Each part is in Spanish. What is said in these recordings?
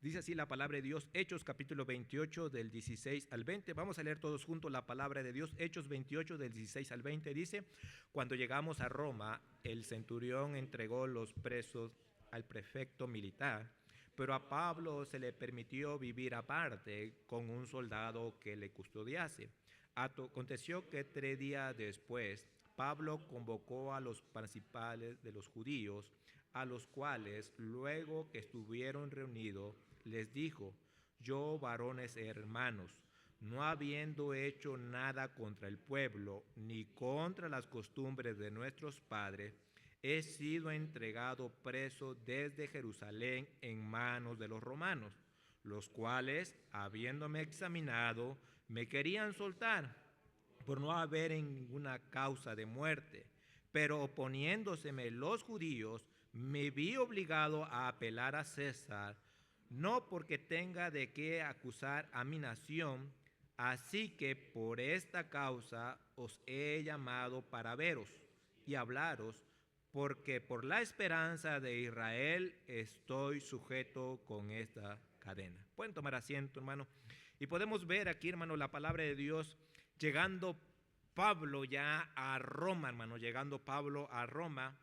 Dice así la palabra de Dios, Hechos capítulo 28 del 16 al 20. Vamos a leer todos juntos la palabra de Dios. Hechos 28 del 16 al 20 dice: cuando llegamos a Roma, el centurión entregó los presos al prefecto militar, pero a Pablo se le permitió vivir aparte con un soldado que le custodiase. Aconteció que 3 días después, Pablo convocó a los principales de los judíos, a los cuales, luego que estuvieron reunidos, les dijo: yo, varones hermanos, no habiendo hecho nada contra el pueblo, ni contra las costumbres de nuestros padres, he sido entregado preso desde Jerusalén en manos de los romanos, los cuales, habiéndome examinado, me querían soltar por no haber en ninguna causa de muerte. Pero oponiéndoseme los judíos, me vi obligado a apelar a César, no porque tenga de qué acusar a mi nación, así que por esta causa os he llamado para veros y hablaros, porque por la esperanza de Israel estoy sujeto con esta cadena. Pueden tomar asiento, hermano. Y podemos ver aquí, hermano, la palabra de Dios llegando Pablo ya a Roma, hermano, llegando Pablo a Roma.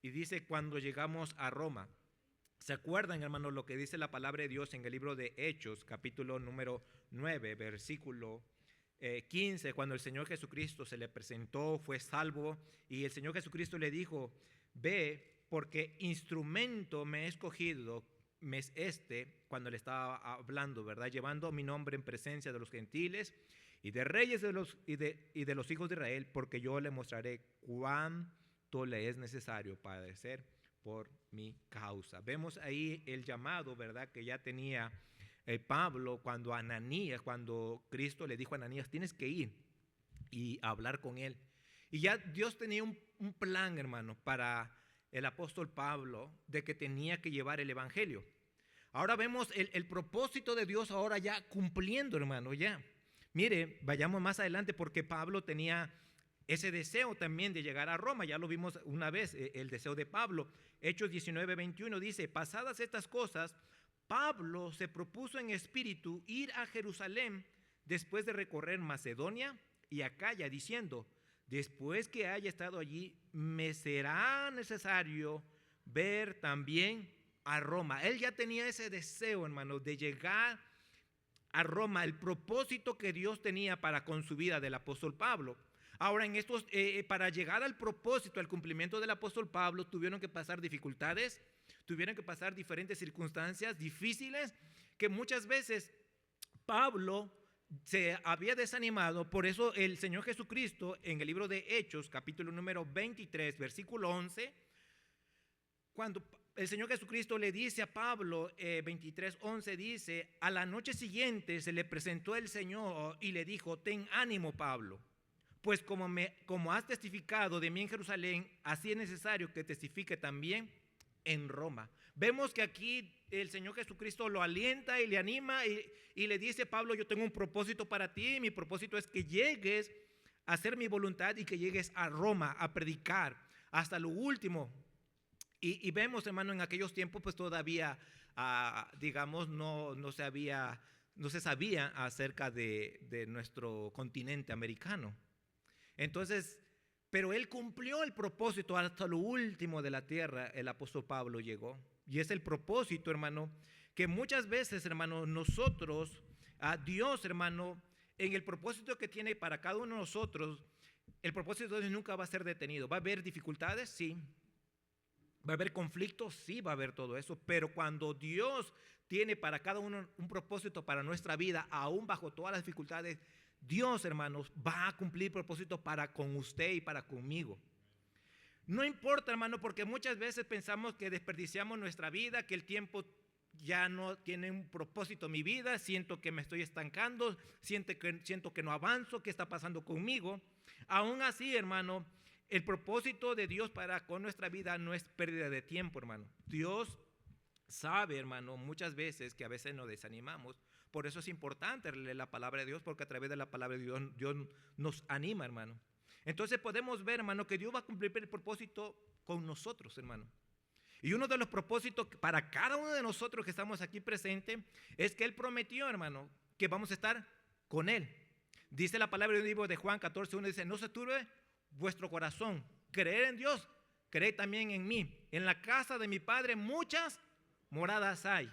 Y dice, cuando llegamos a Roma, ¿se acuerdan, hermano, lo que dice la palabra de Dios en el libro de Hechos, capítulo número 9, versículo 15, cuando el Señor Jesucristo se le presentó, fue salvo, y el Señor Jesucristo le dijo: ve, porque instrumento me he escogido, mes cuando le estaba hablando, ¿verdad? Llevando mi nombre en presencia de los gentiles y de reyes y de los hijos de Israel, porque yo le mostraré cuánto le es necesario padecer por mi causa. Vemos ahí el llamado, ¿verdad?, que ya tenía Pablo cuando Cristo le dijo a Ananías: tienes que ir y hablar con él. Y ya Dios tenía un plan, hermano, para el apóstol Pablo, de que tenía que llevar el evangelio. Ahora vemos el propósito de Dios ahora ya cumpliendo, hermano, ya. Mire, vayamos más adelante, porque Pablo tenía ese deseo también de llegar a Roma. Ya lo vimos una vez, el deseo de Pablo. Hechos 19:21 dice: pasadas estas cosas, Pablo se propuso en espíritu ir a Jerusalén después de recorrer Macedonia y Acaya, diciendo: después que haya estado allí, me será necesario ver también a Roma. Él ya tenía ese deseo, hermano, de llegar a Roma, el propósito que Dios tenía para con su vida del apóstol Pablo. Ahora, para llegar al propósito, al cumplimiento del apóstol Pablo, tuvieron que pasar dificultades, tuvieron que pasar diferentes circunstancias difíciles, que muchas veces Pablo se había desanimado. Por eso el Señor Jesucristo, en el libro de Hechos, capítulo número 23, versículo 11, cuando el Señor Jesucristo le dice a Pablo, 23:11, dice: a la noche siguiente se le presentó el Señor y le dijo: ten ánimo, Pablo, pues como has testificado de mí en Jerusalén, así es necesario que testifique también en Roma. Vemos que aquí el Señor Jesucristo lo alienta y le anima y le dice: Pablo, yo tengo un propósito para ti. Mi propósito es que llegues a hacer mi voluntad y que llegues a Roma a predicar hasta lo último. Y vemos, hermano, en aquellos tiempos pues todavía, digamos, no se sabía acerca de nuestro continente americano. Entonces, pero él cumplió el propósito hasta lo último de la tierra. El apóstol Pablo llegó. Y es el propósito, hermano, que muchas veces, hermano, nosotros, a Dios, hermano, en el propósito que tiene para cada uno de nosotros, el propósito de Dios nunca va a ser detenido. ¿Va a haber dificultades? Sí. ¿Va a haber conflictos? Sí, va a haber todo eso. Pero cuando Dios tiene para cada uno un propósito para nuestra vida, aún bajo todas las dificultades, Dios, hermanos, va a cumplir propósito para con usted y para conmigo. No importa, hermano, porque muchas veces pensamos que desperdiciamos nuestra vida, que el tiempo ya no tiene un propósito en mi vida, siento que me estoy estancando, siento que no avanzo, ¿qué está pasando conmigo? Aún así, hermano, el propósito de Dios para con nuestra vida no es pérdida de tiempo, hermano. Dios sabe, hermano, muchas veces que a veces nos desanimamos. Por eso es importante leer la palabra de Dios, porque a través de la palabra de Dios, Dios nos anima, hermano. Entonces podemos ver, hermano, que Dios va a cumplir el propósito con nosotros, hermano. Y uno de los propósitos para cada uno de nosotros que estamos aquí presentes es que Él prometió, hermano, que vamos a estar con Él. Dice la palabra del libro de Juan 14:1, dice: no se turbe vuestro corazón, creer en Dios, creed también en mí. En la casa de mi Padre muchas moradas hay.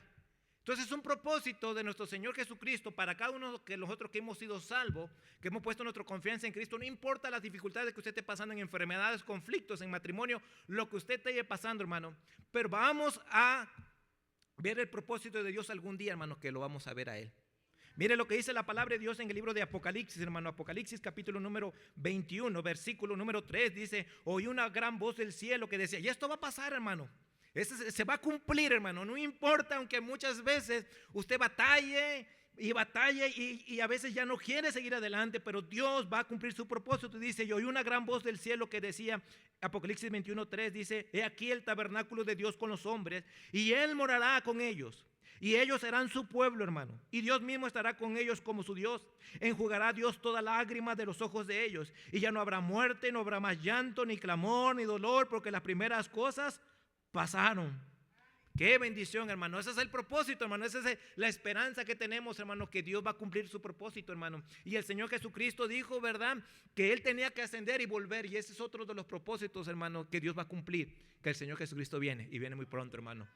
Entonces es un propósito de nuestro Señor Jesucristo para cada uno de nosotros que hemos sido salvos, que hemos puesto nuestra confianza en Cristo. No importa las dificultades que usted esté pasando en enfermedades, conflictos, en matrimonio, lo que usted esté pasando, hermano. Pero vamos a ver el propósito de Dios algún día, hermano, que lo vamos a ver a Él. Mire lo que dice la palabra de Dios en el libro de Apocalipsis, hermano. Apocalipsis capítulo número 21, versículo número 3, dice: oí una gran voz del cielo que decía, y esto va a pasar, hermano. Se va a cumplir, hermano. No importa, aunque muchas veces usted batalle y a veces ya no quiere seguir adelante, pero Dios va a cumplir su propósito. Dice: y oí una gran voz del cielo que decía, Apocalipsis 21:3, dice: he aquí el tabernáculo de Dios con los hombres, y Él morará con ellos. Y ellos serán su pueblo, hermano. Y Dios mismo estará con ellos como su Dios. Enjugará Dios toda lágrima de los ojos de ellos. Y ya no habrá muerte, no habrá más llanto, ni clamor, ni dolor, porque las primeras cosas pasaron. Qué bendición, hermano. Ese es el propósito, hermano. Esa es la esperanza que tenemos, hermano, que Dios va a cumplir su propósito, hermano. Y el Señor Jesucristo dijo, ¿verdad?, que Él tenía que ascender y volver. Y ese es otro de los propósitos, hermano, que Dios va a cumplir. Que el Señor Jesucristo viene, y viene muy pronto, hermano.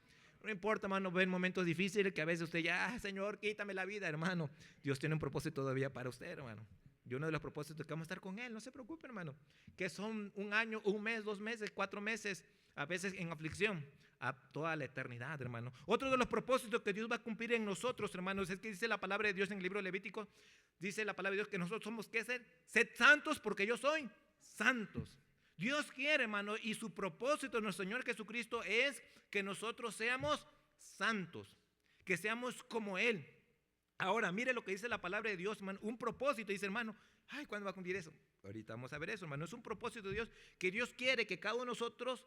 No importa, hermano, ver momentos difíciles que a veces usted ya, Señor, quítame la vida, hermano. Dios tiene un propósito todavía para usted, hermano. Y uno de los propósitos es que vamos a estar con Él. No se preocupe, hermano. Que son un año, un mes, 2 meses, 4 meses, a veces en aflicción, a toda la eternidad, hermano. Otro de los propósitos que Dios va a cumplir en nosotros, hermanos, es que dice la palabra de Dios en el libro de Levítico. Dice la palabra de Dios que nosotros somos, ¿qué ser? Sed santos porque yo soy santos. Dios quiere, hermano, y su propósito de nuestro Señor Jesucristo es que nosotros seamos santos, que seamos como Él. Ahora, mire lo que dice la palabra de Dios, hermano, un propósito. Dice, hermano, ay, ¿cuándo va a cumplir eso? Ahorita vamos a ver eso, hermano. Es un propósito de Dios, que Dios quiere que cada uno de nosotros,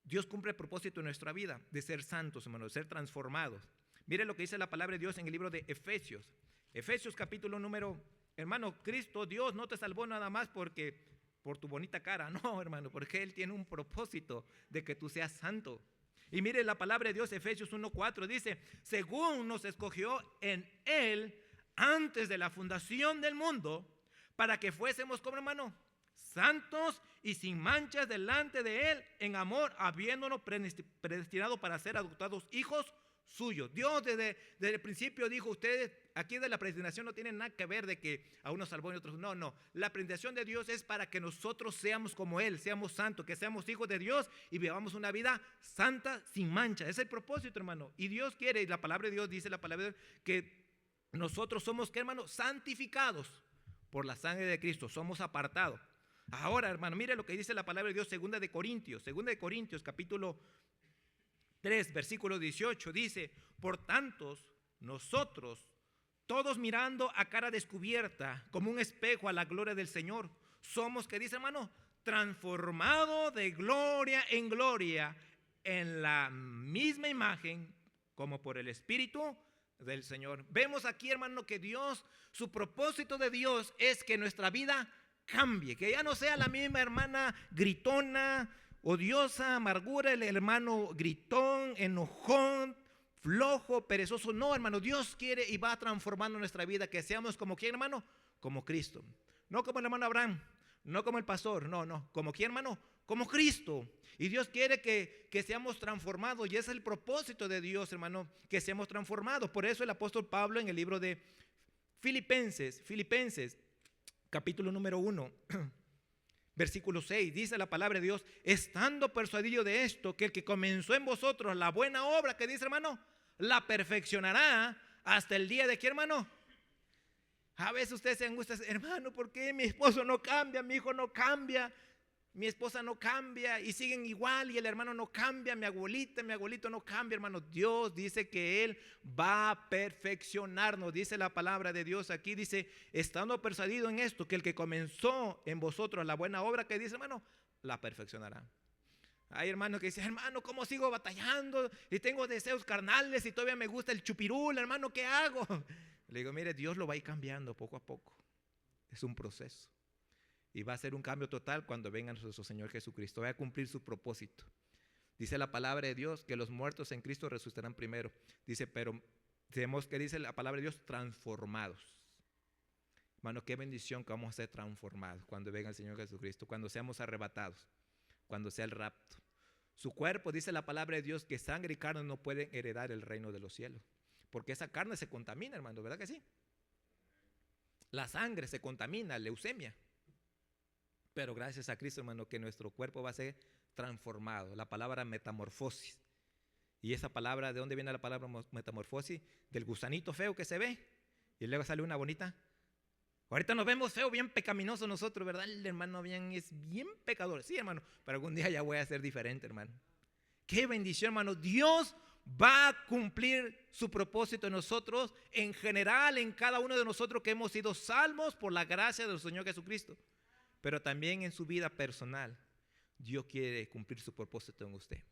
Dios cumple el propósito de nuestra vida, de ser santos, hermano, de ser transformados. Mire lo que dice la palabra de Dios en el libro de Efesios. Efesios capítulo número, hermano, Cristo, Dios no te salvó nada más porque por tu bonita cara, no, hermano, porque Él tiene un propósito de que tú seas santo. Y mire la palabra de Dios, Efesios 1:4, dice: según nos escogió en Él antes de la fundación del mundo, para que fuésemos, como hermano, santos y sin manchas delante de Él en amor, habiéndonos predestinado para ser adoptados hijos suyos. Dios desde el principio dijo: ustedes, aquí de la predestinación no tiene nada que ver de que a unos salvó y otros no. La predestinación de Dios es para que nosotros seamos como Él, seamos santos, que seamos hijos de Dios y vivamos una vida santa, sin mancha. Ese es el propósito, hermano. Y Dios quiere, y la palabra de Dios dice, la palabra de Dios, que nosotros somos, ¿qué, hermano? Santificados por la sangre de Cristo, somos apartados. Ahora, hermano, mire lo que dice la palabra de Dios, 2 de Corintios, capítulo 3, versículo 18, dice: por tanto, nosotros, todos mirando a cara descubierta, como un espejo a la gloria del Señor, somos, ¿qué dice, hermano? Transformados de gloria en gloria, en la misma imagen, como por el Espíritu del Señor. Vemos aquí, hermano, que Dios, su propósito de Dios es que nuestra vida cambie, que ya no sea la misma hermana gritona, odiosa, amargura, el hermano gritón, enojón, flojo, perezoso. No, hermano, Dios quiere y va transformando nuestra vida, que seamos como ¿quién, hermano? Como Cristo. No como el hermano Abraham, no como el pastor, no. ¿Como quién, hermano? Como Cristo. Y Dios quiere que seamos transformados, y ese es el propósito de Dios, hermano, que seamos transformados. Por eso el apóstol Pablo en el libro de Filipenses, capítulo número 1, versículo 6, dice la palabra de Dios: estando persuadido de esto, que el que comenzó en vosotros la buena obra, que dice, hermano, la perfeccionará hasta el día de ¿qué, hermano? A veces usted se angustia, hermano, ¿por qué mi esposo no cambia, mi hijo no cambia, mi esposa no cambia y siguen igual y el hermano no cambia, mi abuelito no cambia, hermano? Dios dice que Él va a perfeccionarnos, dice la palabra de Dios aquí, dice: estando persuadido en esto, que el que comenzó en vosotros la buena obra, que dice, hermano, la perfeccionará. Hay hermanos que dicen: hermano, ¿cómo sigo batallando? Y tengo deseos carnales y todavía me gusta el chupirul, hermano, ¿qué hago? Le digo: mire, Dios lo va a ir cambiando poco a poco. Es un proceso. Y va a ser un cambio total cuando venga nuestro Señor Jesucristo. Va a cumplir su propósito. Dice la palabra de Dios que los muertos en Cristo resucitarán primero. Dice, pero tenemos que, dice la palabra de Dios, transformados. Hermano, qué bendición que vamos a ser transformados cuando venga el Señor Jesucristo, cuando seamos arrebatados, cuando sea el rapto. Su cuerpo, dice la palabra de Dios, que sangre y carne no pueden heredar el reino de los cielos, porque esa carne se contamina, hermano, ¿verdad que sí? La sangre se contamina, leucemia. Pero gracias a Cristo, hermano, que nuestro cuerpo va a ser transformado. La palabra metamorfosis. Y esa palabra, ¿de dónde viene la palabra metamorfosis? Del gusanito feo que se ve y luego sale una bonita. Ahorita nos vemos feo, bien pecaminoso nosotros, ¿verdad? El hermano es bien pecador. Sí, hermano, pero algún día ya voy a ser diferente, hermano. Qué bendición, hermano. Dios va a cumplir su propósito en nosotros, en general, en cada uno de nosotros que hemos sido salvos por la gracia del Señor Jesucristo. Pero también en su vida personal, Dios quiere cumplir su propósito en usted.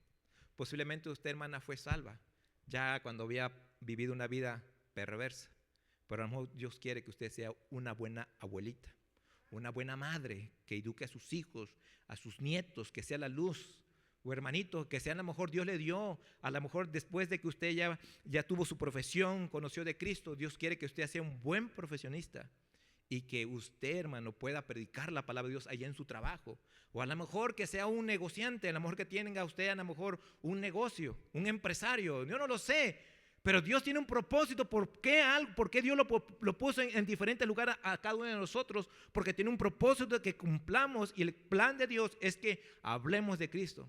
Posiblemente usted, hermana, fue salva ya cuando había vivido una vida perversa. Pero a lo mejor Dios quiere que usted sea una buena abuelita, una buena madre, que eduque a sus hijos, a sus nietos, que sea la luz. O hermanito, que sea, a lo mejor Dios le dio, a lo mejor después de que usted ya tuvo su profesión, conoció de Cristo, Dios quiere que usted sea un buen profesionista y que usted, hermano, pueda predicar la palabra de Dios allá en su trabajo. O a lo mejor que sea un negociante, a lo mejor que tenga usted a lo mejor un negocio, un empresario, yo no lo sé. Pero Dios tiene un propósito. ¿Por qué Dios lo puso en diferentes lugares a cada uno de nosotros? Porque tiene un propósito de que cumplamos, y el plan de Dios es que hablemos de Cristo.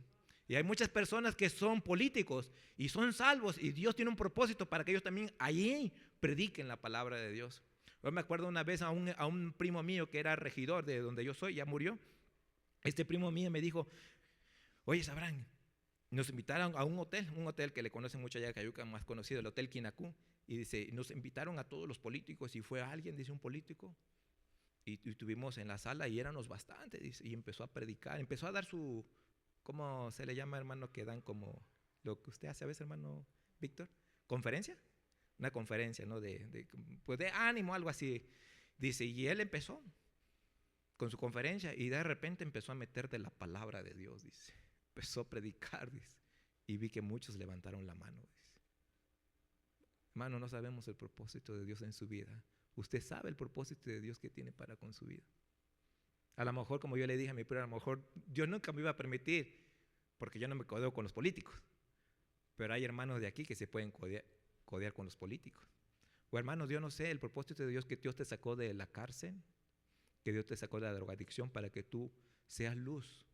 Y hay muchas personas que son políticos y son salvos, y Dios tiene un propósito para que ellos también allí prediquen la palabra de Dios. Yo me acuerdo una vez a un primo mío que era regidor de donde yo soy, ya murió. Este primo mío me dijo: oye, Sabrán, nos invitaron a un hotel que le conocen mucho allá en Cayuca, más conocido, el Hotel Quinacú. Y dice, nos invitaron a todos los políticos, y fue alguien, dice, un político. Y estuvimos en la sala y éramos bastante, dice, y empezó a predicar, empezó a dar su, ¿cómo se le llama, hermano? Que dan como lo que usted hace a veces, hermano Víctor, ¿conferencia? Una conferencia, ¿no? Pues de ánimo, algo así. Dice, y él empezó con su conferencia y de repente empezó a meter de la palabra de Dios, dice. Empezó a predicar, dice, y vi que muchos levantaron la mano, dice. Hermano, no sabemos el propósito de Dios en su vida. Usted sabe el propósito de Dios que tiene para con su vida. A lo mejor, como yo le dije a mi primo, a lo mejor Dios nunca me iba a permitir, porque yo no me codeo con los políticos. Pero hay hermanos de aquí que se pueden codear con los políticos. O hermanos, yo no sé el propósito de Dios, que Dios te sacó de la cárcel, que Dios te sacó de la drogadicción para que tú seas luz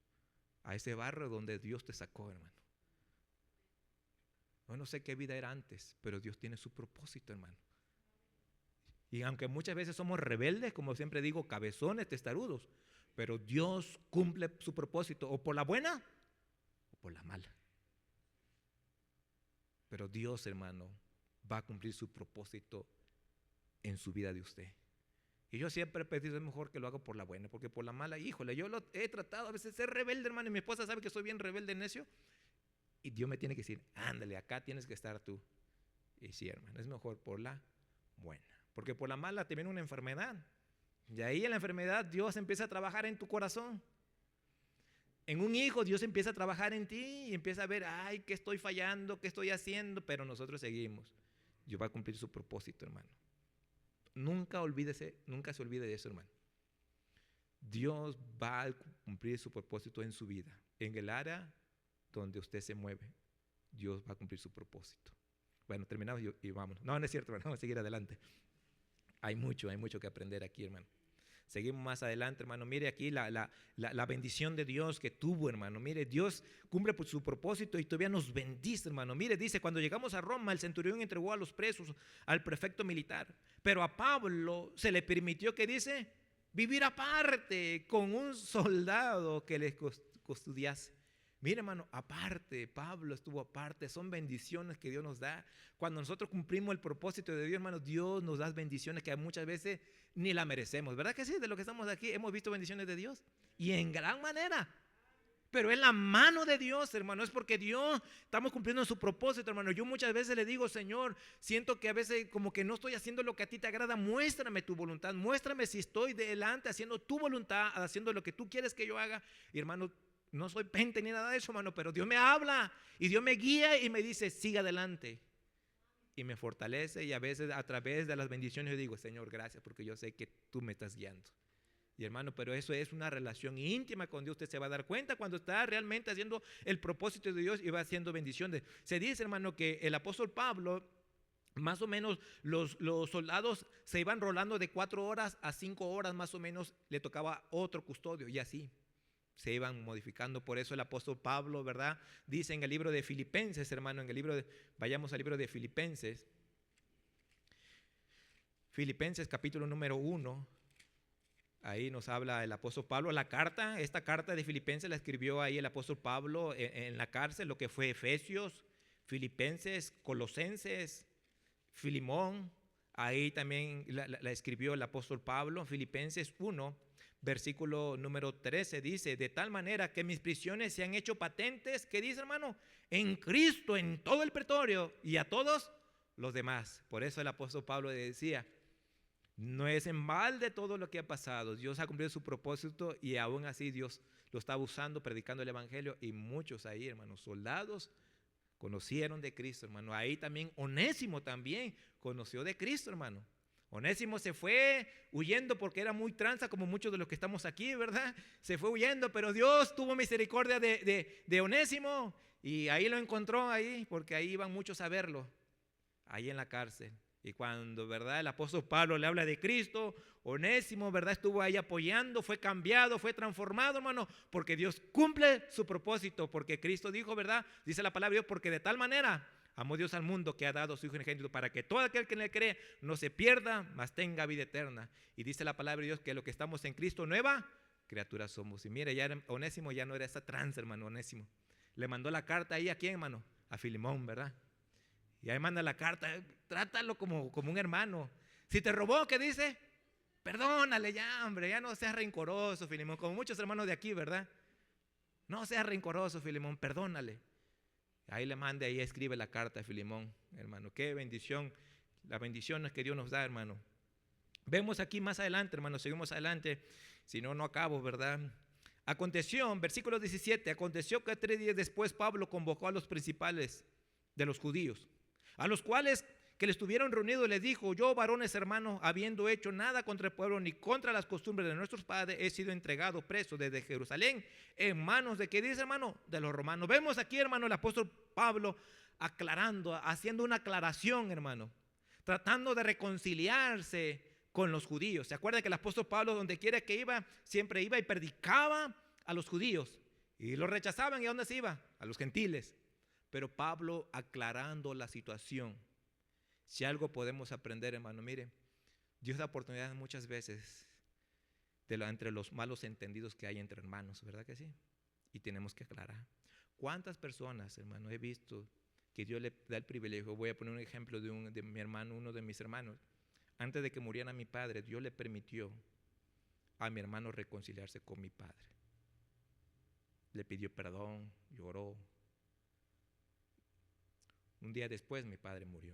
a ese barrio donde Dios te sacó, hermano. Yo no sé qué vida era antes, pero Dios tiene su propósito, hermano. Y aunque muchas veces somos rebeldes, como siempre digo, cabezones, testarudos, pero Dios cumple su propósito, o por la buena o por la mala. Pero Dios, hermano, va a cumplir su propósito en su vida de usted. Y yo siempre he pedido, es mejor que lo haga por la buena, porque por la mala, híjole, yo lo he tratado a veces de ser rebelde, hermano, y mi esposa sabe que soy bien rebelde, necio, y Dios me tiene que decir, ándale, acá tienes que estar tú. Y sí, hermano, es mejor por la buena, porque por la mala te viene una enfermedad, y ahí en la enfermedad Dios empieza a trabajar en tu corazón. En un hijo Dios empieza a trabajar en ti y empieza a ver, ay, ¿qué estoy fallando? ¿Qué estoy haciendo? Pero nosotros seguimos. Dios va a cumplir su propósito, hermano. Nunca se olvide de eso, hermano. Dios va a cumplir su propósito en su vida. En el área donde usted se mueve, Dios va a cumplir su propósito. Bueno, terminamos y vámonos. No, no es cierto, hermano, vamos a seguir adelante. Hay mucho que aprender aquí, hermano. Seguimos más adelante, hermano. Mire aquí la bendición de Dios que tuvo, hermano. Mire, Dios cumple por su propósito y todavía nos bendice, hermano. Mire, dice, cuando llegamos a Roma, el centurión entregó a los presos al prefecto militar. Pero a Pablo se le permitió, que dice, vivir aparte con un soldado que les custodiase. Mire, hermano, aparte, Pablo estuvo aparte. Son bendiciones que Dios nos da. Cuando nosotros cumplimos el propósito de Dios, hermano, Dios nos da bendiciones que muchas veces ni la merecemos. ¿Verdad que sí? De lo que estamos aquí hemos visto bendiciones de Dios, y en gran manera. Pero es la mano de Dios, hermano. Es porque Dios, estamos cumpliendo su propósito, hermano. Yo muchas veces le digo, Señor, siento que a veces como que no estoy haciendo lo que a ti te agrada. Muéstrame tu voluntad. Muéstrame si estoy delante haciendo tu voluntad, haciendo lo que tú quieres que yo haga. Y hermano, no soy pente ni nada de eso, hermano, pero Dios me habla y Dios me guía y me dice, siga adelante. Y me fortalece, y a veces a través de las bendiciones yo digo, Señor, gracias, porque yo sé que tú me estás guiando. Y hermano, pero eso es una relación íntima con Dios. Usted se va a dar cuenta cuando está realmente haciendo el propósito de Dios y va haciendo bendiciones. Se dice, hermano, que el apóstol Pablo, más o menos los soldados se iban rolando de 4 horas a 5 horas, más o menos le tocaba otro custodio, y así se iban modificando. Por eso el apóstol Pablo, ¿verdad? Dice en el libro de Filipenses, hermano, vayamos al libro de Filipenses. Filipenses capítulo número 1. Ahí nos habla el apóstol Pablo. Esta carta de Filipenses la escribió ahí el apóstol Pablo en la cárcel, lo que fue Efesios, Filipenses, Colosenses, Filimón. Ahí también la escribió el apóstol Pablo. Filipenses 1, versículo número 13 dice, de tal manera que mis prisiones se han hecho patentes, ¿qué dice, hermano? En Cristo, en todo el pretorio y a todos los demás. Por eso el apóstol Pablo decía, no es en balde todo lo que ha pasado. Dios ha cumplido su propósito y aún así Dios lo está usando, predicando el evangelio, y muchos ahí, hermanos, soldados conocieron de Cristo, hermano. Ahí también Onésimo también conoció de Cristo, hermano. Onésimo se fue huyendo porque era muy tranza, como muchos de los que estamos aquí, ¿verdad? Se fue huyendo, pero Dios tuvo misericordia de Onésimo y ahí lo encontró ahí, porque ahí iban muchos a verlo, ahí en la cárcel. Y cuando, ¿verdad?, el apóstol Pablo le habla de Cristo, Onésimo, ¿verdad?, estuvo ahí apoyando, fue cambiado, fue transformado, hermano, porque Dios cumple su propósito, porque Cristo dijo, ¿verdad?, dice la palabra de Dios, porque de tal manera amó Dios al mundo que ha dado a su Hijo unigénito para que todo aquel que en él cree no se pierda, mas tenga vida eterna. Y dice la palabra de Dios que lo que estamos en Cristo, nueva criatura somos. Y mire, ya Onésimo ya no era esa trance, hermano. Onésimo le mandó la carta ahí, ¿a quién, hermano? A Filemón, ¿verdad? Y ahí manda la carta, trátalo como un hermano. Si te robó, ¿qué dice? Perdónale ya, hombre, ya no seas rencoroso, Filemón. Como muchos hermanos de aquí, ¿verdad? No seas rencoroso, Filemón, perdónale. Ahí le manda, ahí escribe la carta a Filemón, hermano. Qué bendición, las bendiciones que Dios nos da, hermano. Vemos aquí más adelante, hermano, seguimos adelante, si no, no acabo, ¿verdad? Aconteció, versículo 17, aconteció que 3 días después Pablo convocó a los principales de los judíos, a los cuales que le estuvieron reunidos les dijo, yo, varones hermanos, habiendo hecho nada contra el pueblo ni contra las costumbres de nuestros padres, he sido entregado preso desde Jerusalén en manos de, ¿qué dice, hermano? De los romanos. Vemos aquí, hermano, el apóstol Pablo aclarando, haciendo una aclaración, hermano, tratando de reconciliarse con los judíos. ¿Se acuerda que el apóstol Pablo, donde quiera que iba, siempre iba y predicaba a los judíos? Y los rechazaban, ¿y a dónde se iba? A los gentiles. Pero Pablo aclarando la situación. Si algo podemos aprender, hermano, mire, Dios da oportunidades muchas veces entre los malos entendidos que hay entre hermanos, ¿verdad que sí? Y tenemos que aclarar. ¿Cuántas personas, hermano, he visto que Dios le da el privilegio? Voy a poner un ejemplo de mi hermano, uno de mis hermanos. Antes de que muriera mi padre, Dios le permitió a mi hermano reconciliarse con mi padre. Le pidió perdón, lloró. Un día después mi padre murió.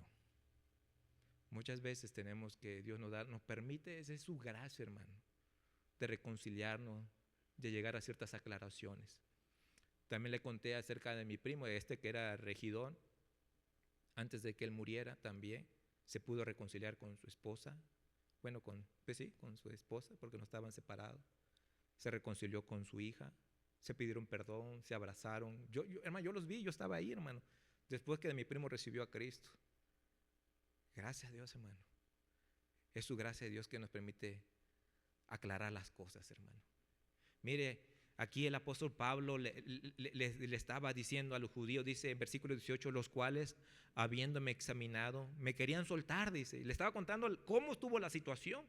Muchas veces tenemos que Dios nos permite, esa es su gracia, hermano, de reconciliarnos, de llegar a ciertas aclaraciones. También le conté acerca de mi primo, que era regidor. Antes de que él muriera también se pudo reconciliar con su esposa. Bueno, con su esposa, porque no estaban separados. Se reconcilió con su hija, se pidieron perdón, se abrazaron. Hermano, yo los vi, yo estaba ahí, hermano, después que mi primo recibió a Cristo. Gracias a Dios, hermano. Es su gracia de Dios que nos permite aclarar las cosas, hermano. Mire, aquí el apóstol Pablo le estaba diciendo a los judíos, dice en versículo 18, los cuales, habiéndome examinado, me querían soltar, dice. Le estaba contando cómo estuvo la situación.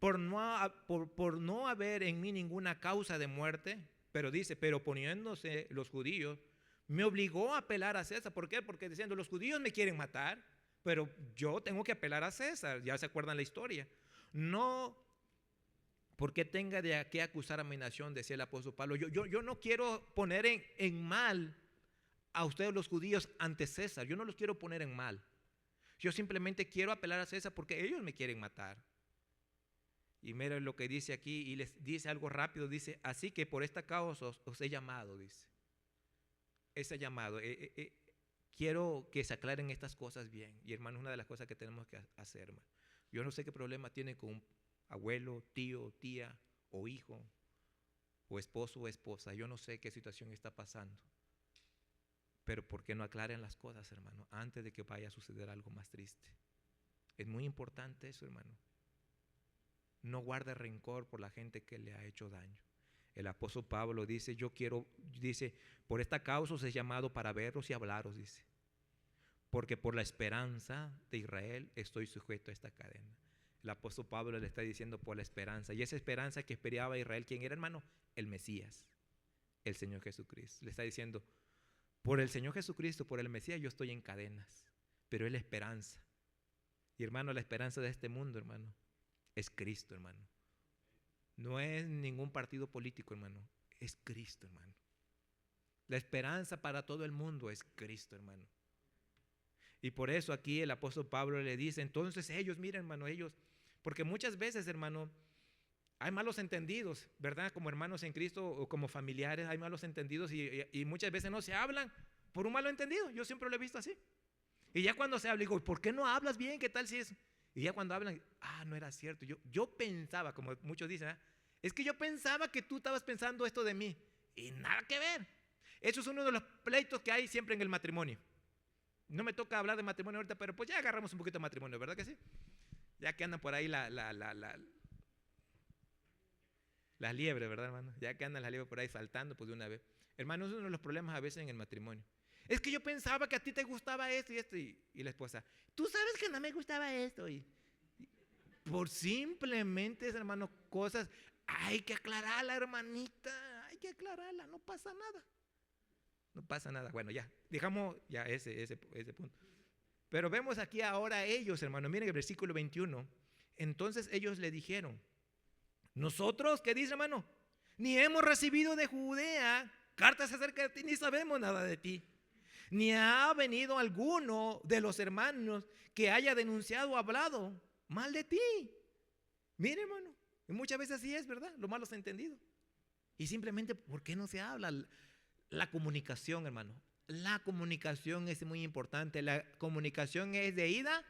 Por no haber en mí ninguna causa de muerte, pero dice, pero poniéndose los judíos, me obligó a apelar a César. ¿Por qué? Porque diciendo, los judíos me quieren matar, pero yo tengo que apelar a César. Ya se acuerdan la historia. No porque tenga de qué acusar a mi nación, decía el apóstol Pablo. Yo no quiero poner en mal a ustedes los judíos ante César. Yo no los quiero poner en mal. Yo simplemente quiero apelar a César porque ellos me quieren matar. Y mira lo que dice aquí, y les dice algo rápido, dice, así que por esta causa os he llamado, dice. Ese llamado. Quiero que se aclaren estas cosas bien. Y hermano, una de las cosas que tenemos que hacer, hermano. Yo no sé qué problema tiene con un abuelo, tío, tía, o hijo, o esposo o esposa. Yo no sé qué situación está pasando. Pero ¿por qué no aclaren las cosas, hermano? Antes de que vaya a suceder algo más triste. Es muy importante eso, hermano. No guarde rencor por la gente que le ha hecho daño. El apóstol Pablo dice, dice, por esta causa os he llamado para veros y hablaros, dice. Porque por la esperanza de Israel estoy sujeto a esta cadena. El apóstol Pablo le está diciendo por la esperanza. Y esa esperanza que esperaba Israel, ¿quién era, hermano? El Mesías, el Señor Jesucristo. Le está diciendo, por el Señor Jesucristo, por el Mesías, yo estoy en cadenas. Pero es la esperanza. Y hermano, la esperanza de este mundo, hermano, es Cristo, hermano. No es ningún partido político, hermano. Es Cristo, hermano. La esperanza para todo el mundo es Cristo, hermano. Y por eso aquí el apóstol Pablo le dice, entonces ellos, miren, hermano, ellos, porque muchas veces, hermano, hay malos entendidos, ¿verdad? Como hermanos en Cristo o como familiares hay malos entendidos y muchas veces no se hablan por un malo entendido. Yo siempre lo he visto así. Y ya cuando se habla, digo, ¿por qué no hablas bien? ¿Qué tal si es? Y ya cuando hablan, no era cierto. Yo pensaba, como muchos dicen, es que yo pensaba que tú estabas pensando esto de mí. Y nada que ver. Eso es uno de los pleitos que hay siempre en el matrimonio. No me toca hablar de matrimonio ahorita, pero pues ya agarramos un poquito de matrimonio, ¿verdad que sí? Ya que andan por ahí las liebres, ¿verdad, hermano? Ya que andan las liebres por ahí saltando, pues de una vez. Hermano, es uno de los problemas a veces en el matrimonio. Es que yo pensaba que a ti te gustaba esto y esto. Y la esposa, tú sabes que no me gustaba esto. Y por simplemente, hermano, cosas, hay que aclararla, hermanita. Hay que aclararla, no pasa nada. No pasa nada. Bueno, ya, dejamos ya ese punto. Pero vemos aquí ahora a ellos, hermano. Miren el versículo 21. Entonces ellos le dijeron, nosotros, ¿qué dice, hermano? Ni hemos recibido de Judea cartas acerca de ti, ni sabemos nada de ti. Ni ha venido alguno de los hermanos que haya denunciado o hablado mal de ti. Mire, hermano, y muchas veces así es, ¿verdad? Lo malo se ha entendido. Y simplemente, ¿por qué no se habla? La comunicación, hermano. La comunicación es muy importante. La comunicación es de ida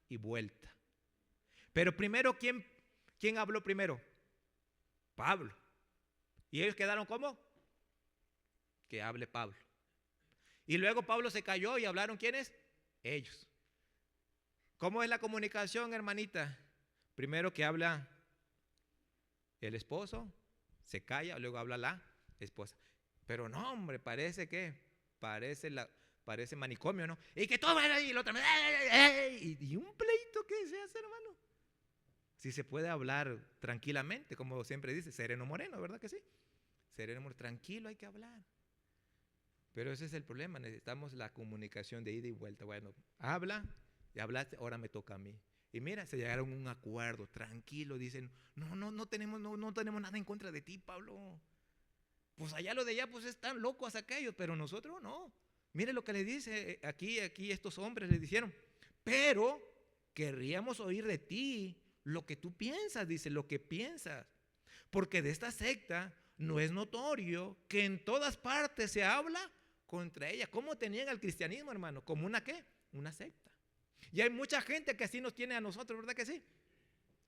y vuelta. Pero primero, ¿quién habló primero? Pablo. ¿Y ellos quedaron cómo? Que hable Pablo. Y luego Pablo se calló y hablaron ¿quiénes? Ellos. ¿Cómo es la comunicación, hermanita? Primero que habla el esposo, se calla, luego habla la esposa. Pero no, hombre, parece manicomio, ¿no? Y que todo era ahí, y el otro, y un pleito que se hace, hermano. Si se puede hablar tranquilamente, como siempre dice, sereno moreno, ¿verdad que sí? Sereno moreno, tranquilo, hay que hablar. Pero ese es el problema, necesitamos la comunicación de ida y vuelta. Bueno, habla, ya hablaste, ahora me toca a mí. Y mira, se llegaron a un acuerdo, tranquilo, dicen, no tenemos nada en contra de ti, Pablo. Pues allá lo de allá, pues están locos aquellos, pero nosotros no. Mire lo que le dice aquí estos hombres le dijeron, pero querríamos oír de ti lo que tú piensas, dice, lo que piensas. Porque de esta secta no es notorio que en todas partes se habla contra ella. ¿Cómo tenían al cristianismo, hermano? ¿Como una qué? Una secta. Y hay mucha gente que así nos tiene a nosotros, ¿verdad que sí?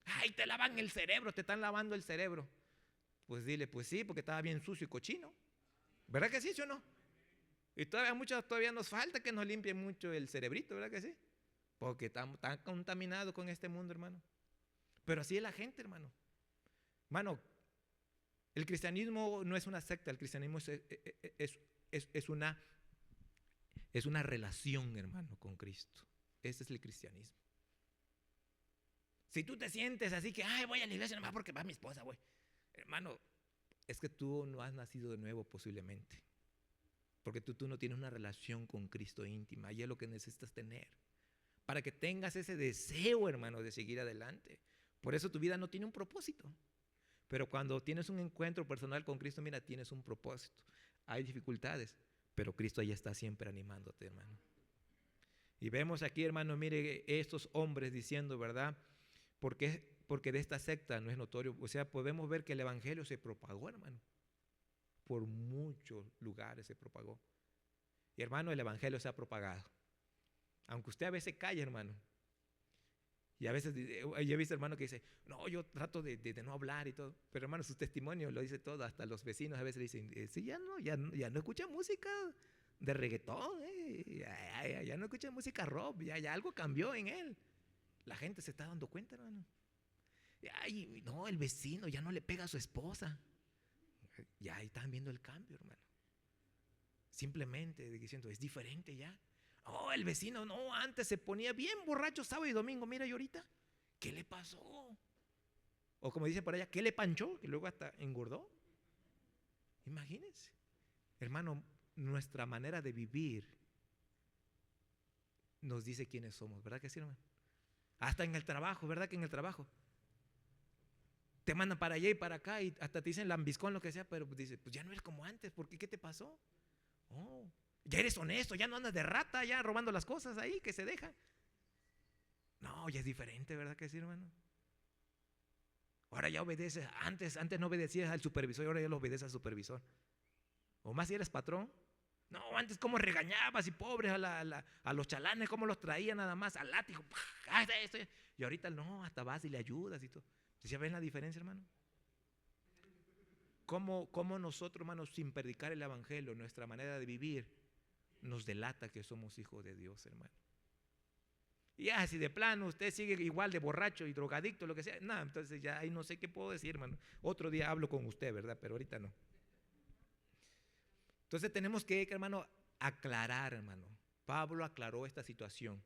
Ay, te lavan el cerebro, te están lavando el cerebro. Pues dile, pues sí, porque estaba bien sucio y cochino. ¿Verdad que sí, sí o no? Y todavía nos falta que nos limpien mucho el cerebrito, ¿verdad que sí? Porque estamos tan contaminados con este mundo, hermano. Pero así es la gente, hermano. Hermano, el cristianismo no es una secta, el cristianismo es una relación, hermano, con Cristo. Ese es el cristianismo. Si tú te sientes así que, voy a la iglesia nomás porque va mi esposa, güey. Hermano, es que tú no has nacido de nuevo posiblemente. Porque tú no tienes una relación con Cristo íntima. Y es lo que necesitas tener. Para que tengas ese deseo, hermano, de seguir adelante. Por eso tu vida no tiene un propósito. Pero cuando tienes un encuentro personal con Cristo, mira, tienes un propósito. Hay dificultades, pero Cristo ahí está siempre animándote, hermano. Y vemos aquí, hermano, mire estos hombres diciendo, ¿verdad? ¿Por qué porque de esta secta no es notorio. O sea, podemos ver que el evangelio se propagó, hermano. Por muchos lugares se propagó. Y hermano, el evangelio se ha propagado. Aunque usted a veces calla, hermano. Y a veces, yo he visto hermano que dice, no, yo trato de no hablar y todo. Pero hermano, su testimonio lo dice todo. Hasta los vecinos a veces dicen, sí, ya no escucha música de reggaetón, ya no escucha música rock, ya algo cambió en él. La gente se está dando cuenta, hermano. Ay, no, el vecino ya no le pega a su esposa. Ya están viendo el cambio, hermano. Simplemente diciendo, es diferente ya. Oh, el vecino, no, antes se ponía bien borracho sábado y domingo. Mira, y ahorita, ¿qué le pasó? O como dicen por allá, ¿qué le panchó? Que luego hasta engordó. Imagínense. Hermano, nuestra manera de vivir nos dice quiénes somos, ¿verdad que sí, hermano? Hasta en el trabajo, ¿verdad que en el trabajo? Te mandan para allá y para acá y hasta te dicen lambiscón, lo que sea, pero dice, pues ya no eres como antes, ¿por qué? ¿Qué te pasó? Oh, ya eres honesto, ya no andas de rata, ya robando las cosas ahí que se dejan. No, ya es diferente, ¿verdad que sí, hermano? Ahora ya obedeces, antes no obedecías al supervisor, ahora ya lo obedeces al supervisor. O más si eres patrón. No, antes cómo regañabas y pobres a los chalanes, cómo los traían nada más al látigo. Y ahorita no, hasta vas y le ayudas y todo. ¿Ya ven la diferencia, hermano? ¿Cómo nosotros, hermanos, sin predicar el evangelio, nuestra manera de vivir, nos delata que somos hijos de Dios, hermano? Y ya, si de plano usted sigue igual de borracho y drogadicto, lo que sea, nada, entonces ya ahí no sé qué puedo decir, hermano. Otro día hablo con usted, ¿verdad? Pero ahorita no. Entonces tenemos que, hermano, aclarar, hermano. Pablo aclaró esta situación.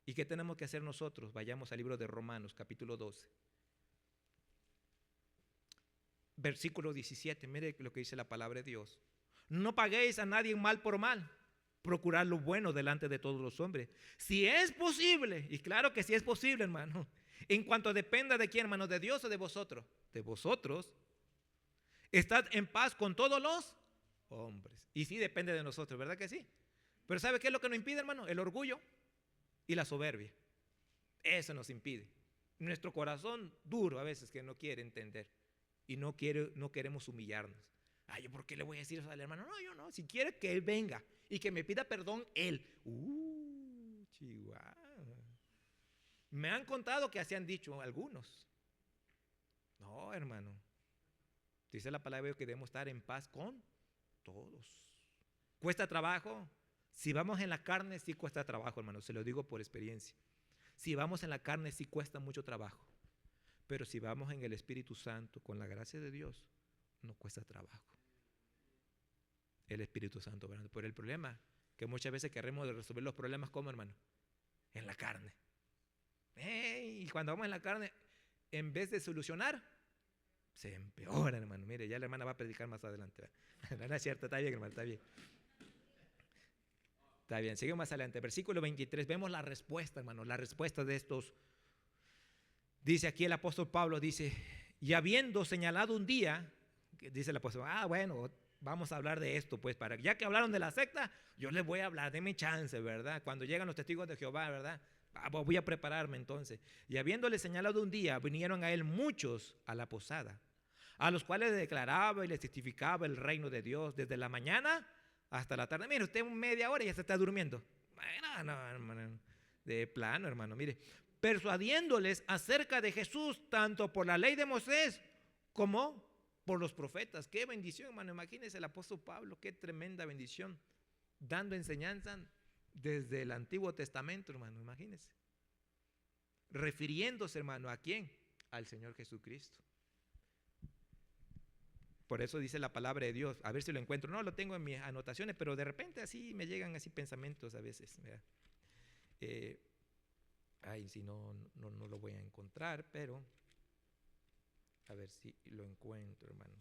¿Y qué tenemos que hacer nosotros? Vayamos al libro de Romanos, capítulo 12. Versículo 17, mire lo que dice la palabra de Dios. No paguéis a nadie mal por mal. Procurad lo bueno delante de todos los hombres. Si es posible, y claro que sí es posible, hermano. En cuanto dependa de quién, hermano, de Dios o de vosotros. De vosotros. Estad en paz con todos los hombres. Y sí depende de nosotros, ¿verdad que sí? Pero ¿sabe qué es lo que nos impide, hermano? El orgullo y la soberbia. Eso nos impide. Nuestro corazón duro a veces que no quiere entender. Y no queremos humillarnos. Ay, ¿yo por qué le voy a decir eso al hermano? No, yo no. Si quiere que él venga y que me pida perdón, él. Chihuahua. Me han contado que así han dicho algunos. No, hermano. Dice la palabra de Dios que debemos estar en paz con todos. ¿Cuesta trabajo? Si vamos en la carne, sí cuesta trabajo, hermano. Se lo digo por experiencia. Si vamos en la carne, sí cuesta mucho trabajo. Pero si vamos en el Espíritu Santo, con la gracia de Dios, no cuesta trabajo. El Espíritu Santo, ¿verdad? Pero el problema, que muchas veces queremos resolver los problemas, ¿cómo, hermano? En la carne. Y cuando vamos en la carne, en vez de solucionar, se empeora, hermano. Mire, ya la hermana va a predicar más adelante. No es cierto, está bien, hermano, está bien. Está bien, seguimos más adelante. Versículo 23, vemos la respuesta, hermano, la respuesta de estos. Dice aquí el apóstol Pablo, dice, y habiendo señalado un día, dice el apóstol, bueno, vamos a hablar de esto, pues, ya que hablaron de la secta, yo les voy a hablar, denme chance, ¿verdad? Cuando llegan los testigos de Jehová, ¿verdad? Voy a prepararme entonces. Y habiéndole señalado un día, vinieron a él muchos a la posada, a los cuales declaraba y les testificaba el reino de Dios desde la mañana hasta la tarde. Mire, usted media hora y ya se está durmiendo. No, hermano, de plano, hermano, mire. Persuadiéndoles acerca de Jesús, tanto por la ley de Moisés como por los profetas. Qué bendición, hermano. Imagínense el apóstol Pablo, qué tremenda bendición, dando enseñanza desde el Antiguo Testamento, hermano. Imagínense, refiriéndose, hermano, ¿a quién? Al Señor Jesucristo. Por eso dice la palabra de Dios. A ver si lo encuentro. No lo tengo en mis anotaciones, pero de repente así me llegan así pensamientos a veces. Si no lo voy a encontrar, pero a ver si lo encuentro, hermano.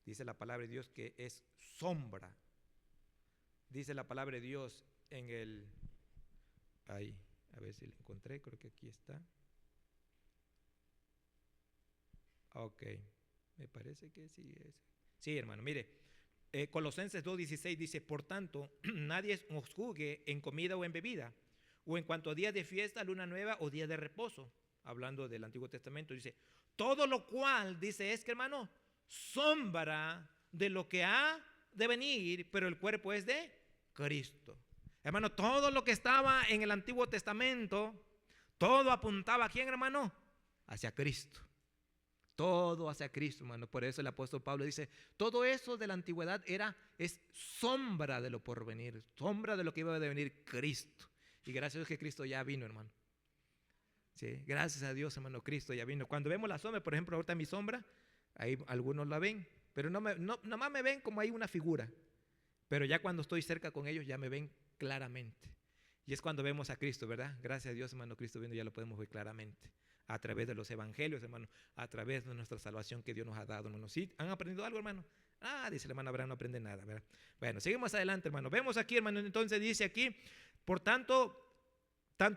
Dice la palabra de Dios que es sombra. Dice la palabra de Dios en el... a ver si lo encontré, creo que aquí está. Ok, me parece que sí es. Sí, hermano, mire, Colosenses 2:16 dice, por tanto, nadie os juzgue en comida o en bebida, o en cuanto a días de fiesta, luna nueva o día de reposo. hablando del Antiguo Testamento, dice, todo lo cual, dice, es que hermano, sombra de lo que ha de venir, pero el cuerpo es de Cristo. Hermano, todo lo que estaba en el Antiguo Testamento, todo apuntaba ¿a quién, hermano? Hacia Cristo. Todo hacia Cristo, hermano. Por eso el apóstol Pablo dice, todo eso de la antigüedad es sombra de lo por venir, sombra de lo que iba a venir Cristo. Y gracias a Dios que Cristo ya vino, hermano. Sí, gracias a Dios, hermano, Cristo ya vino. Cuando vemos la sombra, por ejemplo, ahorita mi sombra, ahí algunos la ven, pero nomás me ven como hay una figura. Pero ya cuando estoy cerca con ellos, ya me ven claramente. Y es cuando vemos a Cristo, ¿verdad? Gracias a Dios, hermano, Cristo vino, ya lo podemos ver claramente. A través de los evangelios, hermano, a través de nuestra salvación que Dios nos ha dado, hermano. ¿Sí? ¿Han aprendido algo, hermano? Dice el hermano Abraham, no aprende nada, ¿verdad? Bueno, seguimos adelante, hermano. Vemos aquí, hermano, entonces dice aquí, por tanto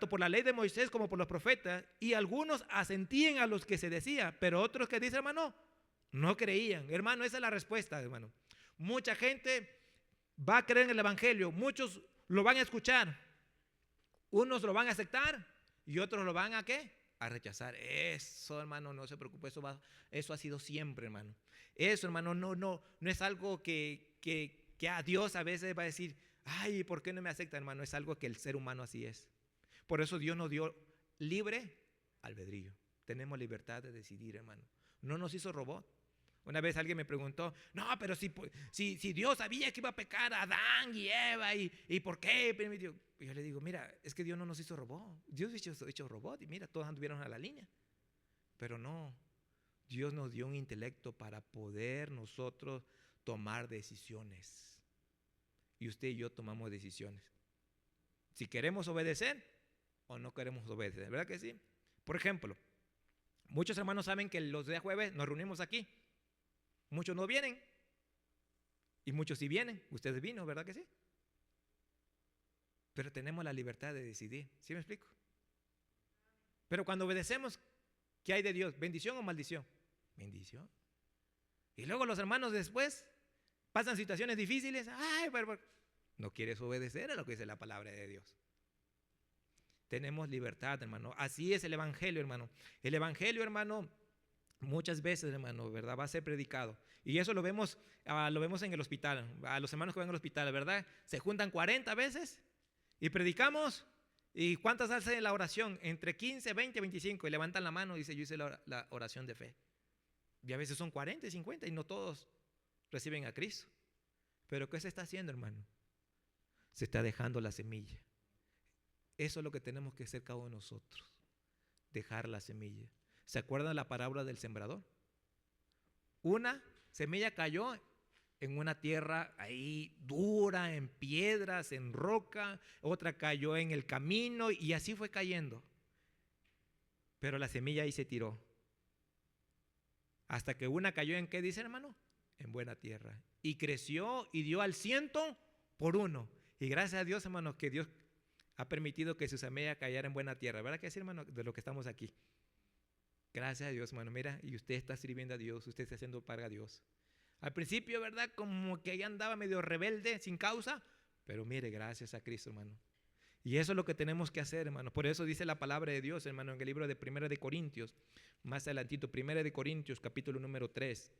por la ley de Moisés como por los profetas, y algunos asentían a los que se decía, pero otros que dice, hermano, no creían. Hermano, esa es la respuesta, hermano. Mucha gente va a creer en el evangelio, muchos lo van a escuchar, unos lo van a aceptar y otros lo van a ¿qué? A rechazar. Eso, hermano, no se preocupe, eso ha sido siempre, hermano. Eso, hermano, no es algo que a Dios a veces va a decir, ay, ¿por qué no me acepta, hermano? Es algo que el ser humano así es. Por eso Dios nos dio libre albedrío. Tenemos libertad de decidir, hermano. No nos hizo robot. Una vez alguien me preguntó, no, pero si Dios sabía que iba a pecar a Adán y Eva, ¿y por qué? Y yo le digo, mira, es que Dios no nos hizo robot. Dios hizo robot y mira, todos anduvieron a la línea. Pero no, Dios nos dio un intelecto para poder nosotros tomar decisiones. Y usted y yo tomamos decisiones. Si queremos obedecer o no queremos obedecer, ¿verdad que sí? Por ejemplo, muchos hermanos saben que los días jueves nos reunimos aquí. Muchos no vienen y muchos sí vienen. Ustedes vino, ¿verdad que sí? Pero tenemos la libertad de decidir. ¿Sí me explico? Pero cuando obedecemos, ¿qué hay de Dios? ¿Bendición o maldición? Bendición. Y luego los hermanos después pasan situaciones difíciles. Ay, pero no quieres obedecer a lo que dice la palabra de Dios. Tenemos libertad, hermano. Así es el evangelio, hermano. El evangelio, hermano, muchas veces, hermano, ¿verdad? Va a ser predicado. Y eso lo vemos en el hospital. A los hermanos que van al hospital, ¿verdad? Se juntan 40 veces y predicamos. ¿Y cuántas hacen la oración? Entre 15, 20, 25. Y levantan la mano y dicen, yo hice la oración de fe. Y a veces son 40 y 50 y no todos reciben a Cristo. Pero ¿qué se está haciendo, hermano? Se está dejando la semilla. Eso es lo que tenemos que hacer cada uno de nosotros. Dejar la semilla. ¿Se acuerdan la parábola del sembrador? Una semilla cayó en una tierra ahí dura, en piedras, en roca. Otra cayó en el camino y así fue cayendo. Pero la semilla ahí se tiró. Hasta que una cayó en ¿qué dice, hermano? En buena tierra. Y creció y dio al 100 por 1. Y gracias a Dios, hermano, que Dios ha permitido que su semilla cayera en buena tierra. ¿Verdad que sí, hermano? De lo que estamos aquí. Gracias a Dios, hermano. Mira, y usted está sirviendo a Dios, usted está haciendo para Dios. Al principio, ¿verdad? Como que ahí andaba medio rebelde, sin causa. Pero mire, gracias a Cristo, hermano. Y eso es lo que tenemos que hacer, hermano. Por eso dice la palabra de Dios, hermano, en el libro de 1 de Corintios. Más adelantito, 1 de Corintios, capítulo número 3.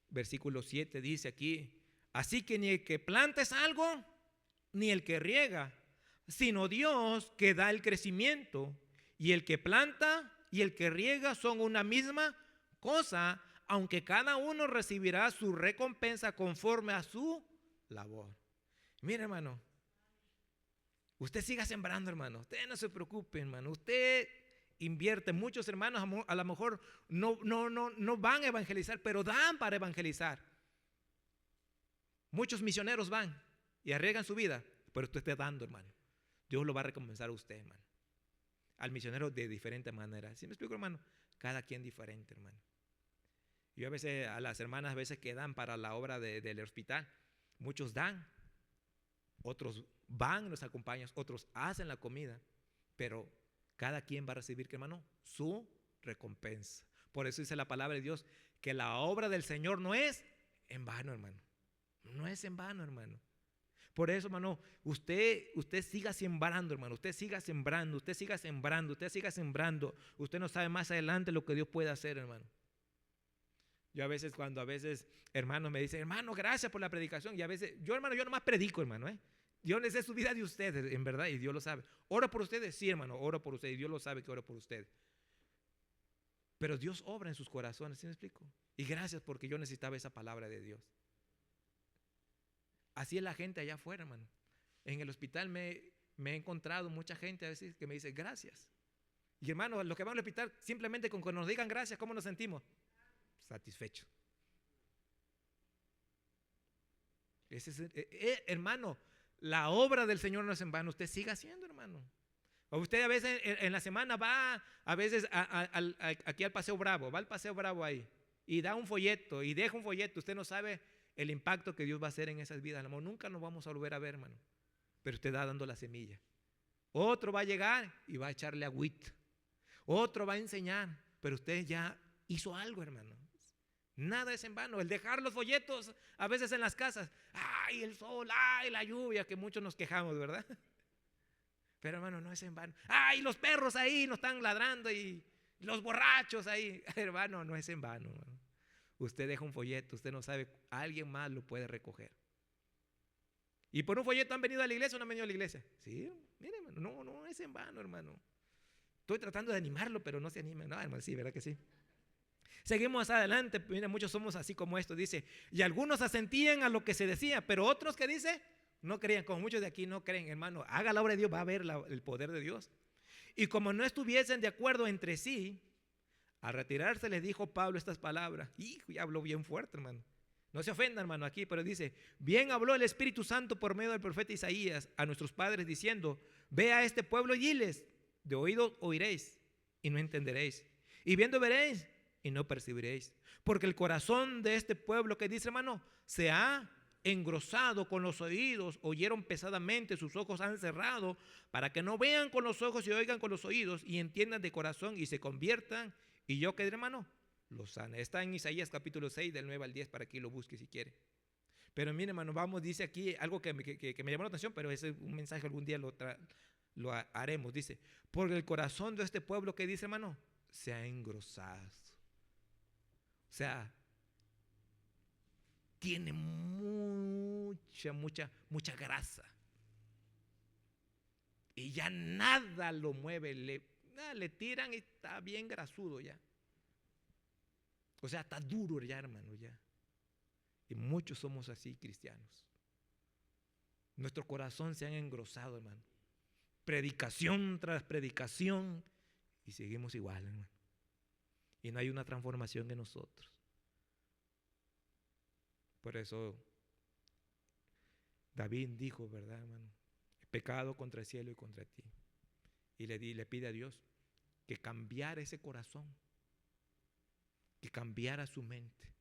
Versículo 7 dice aquí, así que ni el que planta es algo, ni el que riega, sino Dios que da el crecimiento. Y el que planta y el que riega son una misma cosa, aunque cada uno recibirá su recompensa conforme a su labor. Mire, hermano, usted siga sembrando, hermano. Usted no se preocupe, hermano. Usted invierte. Muchos hermanos a lo mejor no van a evangelizar, pero dan para evangelizar. Muchos misioneros van y arriesgan su vida, pero usted está dando, hermano. Dios lo va a recompensar a usted, hermano. Al misionero de diferente manera. ¿Sí me explico, hermano? Cada quien diferente, hermano. Yo a veces, a las hermanas a veces que dan para la obra del hospital, muchos dan, otros van, nos acompañan, otros hacen la comida, pero cada quien va a recibir, ¿qué, hermano? Su recompensa. Por eso dice la palabra de Dios, que la obra del Señor no es en vano, hermano. No es en vano, hermano. Por eso, hermano, usted siga sembrando, hermano. Usted siga sembrando, usted siga sembrando, usted siga sembrando. Usted no sabe más adelante lo que Dios puede hacer, hermano. Yo a veces, hermanos me dicen, hermano, gracias por la predicación. Y a veces, yo nomás predico, hermano, Yo no sé su vida de ustedes, en verdad, y Dios lo sabe. ¿Oro por ustedes? Sí, hermano, oro por ustedes. Y Dios lo sabe que oro por ustedes. Pero Dios obra en sus corazones, ¿sí me explico? Y gracias porque yo necesitaba esa palabra de Dios. Así es la gente allá afuera, hermano. En el hospital me he encontrado mucha gente a veces que me dice gracias. Y hermano, los que van al hospital, simplemente con que nos digan gracias, ¿cómo nos sentimos? Satisfechos. Hermano, la obra del Señor no es en vano. Usted siga haciendo, hermano. O usted a veces en la semana va a veces aquí al Paseo Bravo, va al Paseo Bravo ahí y da un folleto y deja un folleto. Usted no sabe el impacto que Dios va a hacer en esas vidas, hermano. Nunca nos vamos a volver a ver, hermano. Pero usted está dando la semilla. Otro va a llegar y va a echarle agüita. Otro va a enseñar, pero usted ya hizo algo, hermano. Nada es en vano. El dejar los folletos a veces en las casas. Ay, el sol, ay, la lluvia, que muchos nos quejamos, ¿verdad? Pero hermano, no es en vano. Ay, los perros ahí nos están ladrando y los borrachos ahí. Hermano, no es en vano, hermano. Usted deja un folleto, usted no sabe, alguien más lo puede recoger. Y por un folleto han venido a la iglesia o no han venido a la iglesia. Sí, mire, hermano, no es en vano, hermano. Estoy tratando de animarlo, pero no se anima. No, hermano, sí, ¿verdad que sí? Seguimos adelante. Mira, muchos somos así como esto. Dice, y algunos asentían a lo que se decía, pero otros que dice, no creían. Como muchos de aquí no creen, hermano. Haga la obra de Dios, va a ver el poder de Dios. Y como no estuviesen de acuerdo entre sí, al retirarse les dijo Pablo estas palabras. Hijo, ya habló bien fuerte, hermano. No se ofenda, hermano, aquí, pero dice, bien habló el Espíritu Santo por medio del profeta Isaías a nuestros padres diciendo, ve a este pueblo y diles, de oído oiréis y no entenderéis, y viendo veréis y no percibiréis, porque el corazón de este pueblo, que dice, hermano, se ha engrosado con los oídos, oyeron pesadamente, sus ojos han cerrado, para que no vean con los ojos y oigan con los oídos y entiendan de corazón y se conviertan, y yo, ¿qué diré, hermano? Lo sana. Está en Isaías capítulo 6 del 9 al 10 para que lo busque si quiere. Pero mire, hermano, vamos, dice aquí algo que me llamó la atención, pero ese es un mensaje, algún día lo haremos. Dice, porque el corazón de este pueblo, que dice, hermano, se ha engrosado. O sea, tiene mucha grasa. Y ya nada lo mueve, le tiran y está bien grasudo ya. O sea, está duro ya, hermano, ya. Y muchos somos así, cristianos. Nuestro corazón se han engrosado, hermano. Predicación tras predicación y seguimos igual, hermano. Y no hay una transformación en nosotros. Por eso David dijo, ¿verdad, hermano? He pecado contra el cielo y contra ti. Y le pide a Dios que cambiara ese corazón, que cambiara su mente.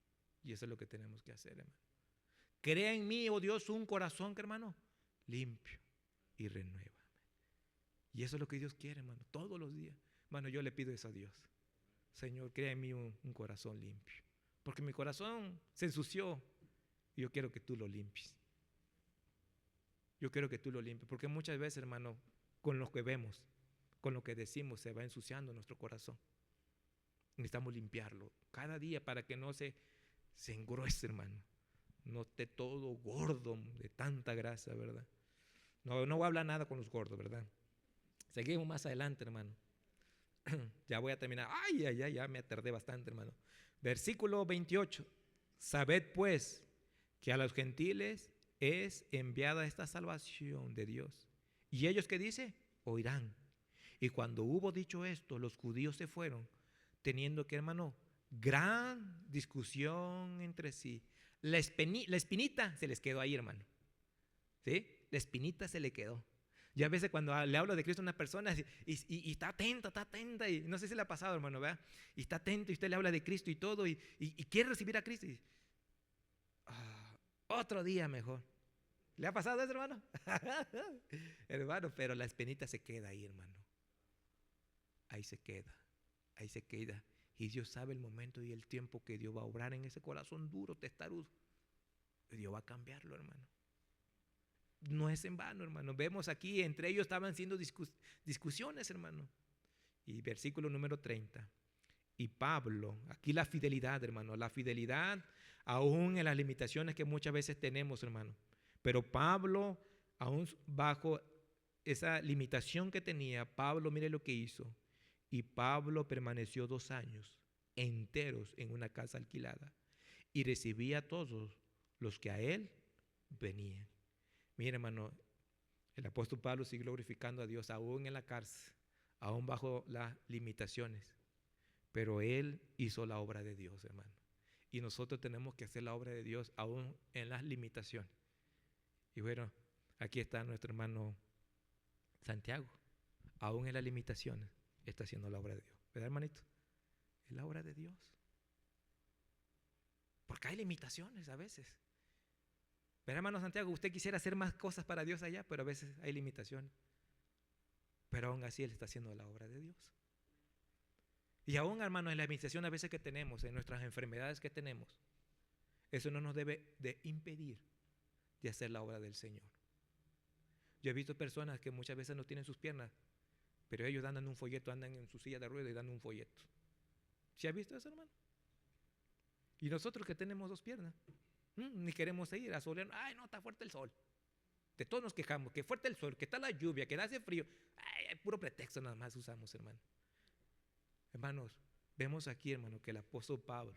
Y eso es lo que tenemos que hacer, hermano. Crea en mí, oh Dios, un corazón, que, hermano, limpio y renueva. Y eso es lo que Dios quiere, hermano, todos los días. Hermano, yo le pido eso a Dios. Señor, crea en mí un corazón limpio. Porque mi corazón se ensució y yo quiero que tú lo limpies. Yo quiero que tú lo limpies. Porque muchas veces, hermano, con lo que vemos, con lo que decimos, se va ensuciando nuestro corazón. Necesitamos limpiarlo cada día para que no se engruese, hermano. No esté todo gordo de tanta grasa, ¿verdad? No voy a hablar nada con los gordos, ¿verdad? Seguimos más adelante, hermano. Ya voy a terminar. Ya me tardé bastante, hermano. Versículo 28. Sabed pues que a los gentiles es enviada esta salvación de Dios. ¿Y ellos qué dice? Oirán. Y cuando hubo dicho esto, los judíos se fueron, teniendo que, hermano, gran discusión entre sí. La espinita se les quedó ahí, hermano. ¿Sí? La espinita se le quedó. Y a veces cuando le hablo de Cristo a una persona y está atenta, y no sé si le ha pasado, hermano, ¿verdad? Y está atento y usted le habla de Cristo y todo, y quiere recibir a Cristo. Otro día mejor. ¿Le ha pasado eso, hermano? Hermano, pero la espinita se queda ahí, hermano. Ahí se queda. Y Dios sabe el momento y el tiempo que Dios va a obrar en ese corazón duro, testarudo. Y Dios va a cambiarlo, hermano. no es en vano, hermano. Vemos aquí, entre ellos estaban haciendo discusiones, hermano. Y versículo número 30. Y Pablo, aquí la fidelidad, hermano, la fidelidad aún en las limitaciones que muchas veces tenemos, hermano. Pero Pablo, aún bajo esa limitación que tenía, Pablo, mire lo que hizo. Y Pablo permaneció 2 años enteros en una casa alquilada y recibía a todos los que a él venían. Mire, hermano, el apóstol Pablo sigue glorificando a Dios aún en la cárcel, aún bajo las limitaciones. Pero él hizo la obra de Dios, hermano. Y nosotros tenemos que hacer la obra de Dios aún en las limitaciones. Y bueno, aquí está nuestro hermano Santiago. Aún en las limitaciones está haciendo la obra de Dios. ¿Verdad, hermanito? Es la obra de Dios. Porque hay limitaciones a veces. ¿Verdad, hermano Santiago? Usted quisiera hacer más cosas para Dios allá, pero a veces hay limitaciones. Pero aún así él está haciendo la obra de Dios. Y aún, hermanos, en la administración a veces que tenemos, en nuestras enfermedades que tenemos, eso no nos debe de impedir de hacer la obra del Señor. Yo he visto personas que muchas veces no tienen sus piernas, pero ellos andan en un folleto, andan en su silla de ruedas y dan un folleto. ¿Sí has visto eso, hermano? Y nosotros que tenemos 2 piernas, ni queremos ir a solear. Ay, no, está fuerte el sol. De todos nos quejamos, que fuerte el sol, que está la lluvia, que hace frío. Ay, puro pretexto nada más usamos, hermano. Hermanos, vemos aquí, hermano, que el apóstol Pablo,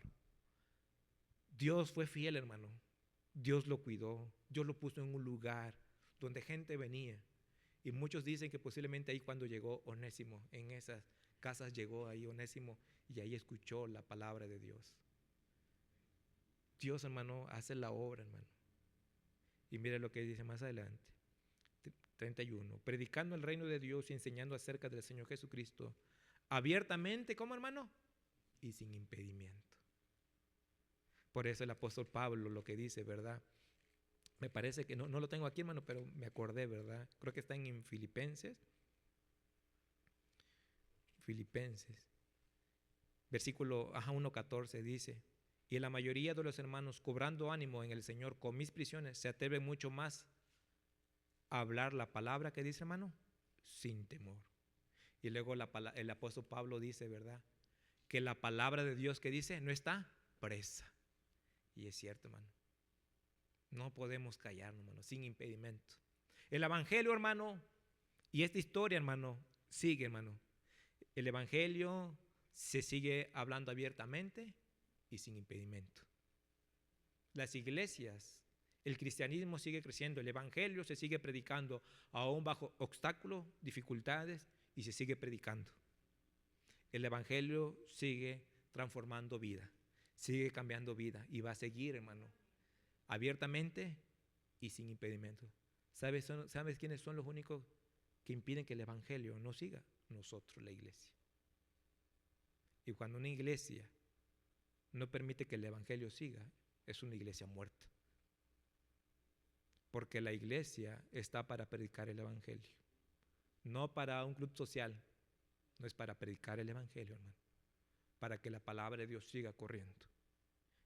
Dios fue fiel, hermano. Dios lo cuidó, Dios lo puso en un lugar donde gente venía. Y muchos dicen que posiblemente ahí cuando llegó Onésimo, en esas casas llegó ahí Onésimo y ahí escuchó la palabra de Dios. Dios, hermano, hace la obra, hermano. Y mire lo que dice más adelante, 31. Predicando el reino de Dios y enseñando acerca del Señor Jesucristo, abiertamente, ¿cómo, hermano? Y sin impedimento. Por eso el apóstol Pablo lo que dice, ¿verdad? Me parece que no lo tengo aquí, hermano, pero me acordé, ¿verdad? Creo que está en Filipenses. Versículo 1:14 dice: y la mayoría de los hermanos, cobrando ánimo en el Señor con mis prisiones, se atreven mucho más a hablar la palabra que dice, hermano, sin temor. Y luego el apóstol Pablo dice, ¿verdad? Que la palabra de Dios que dice no está presa. Y es cierto, hermano. No podemos callarnos, hermano, sin impedimento. El evangelio, hermano, y esta historia, hermano, sigue, hermano. El evangelio se sigue hablando abiertamente y sin impedimento. Las iglesias, el cristianismo sigue creciendo, el evangelio se sigue predicando aún bajo obstáculos, dificultades, y se sigue predicando. El evangelio sigue transformando vida, sigue cambiando vida y va a seguir, hermano, abiertamente y sin impedimento. ¿Sabes quiénes son los únicos que impiden que el evangelio no siga? Nosotros, la iglesia. Y cuando una iglesia no permite que el evangelio siga, es una iglesia muerta. Porque la iglesia está para predicar el evangelio, no para un club social, no es para predicar el evangelio, hermano, para que la palabra de Dios siga corriendo.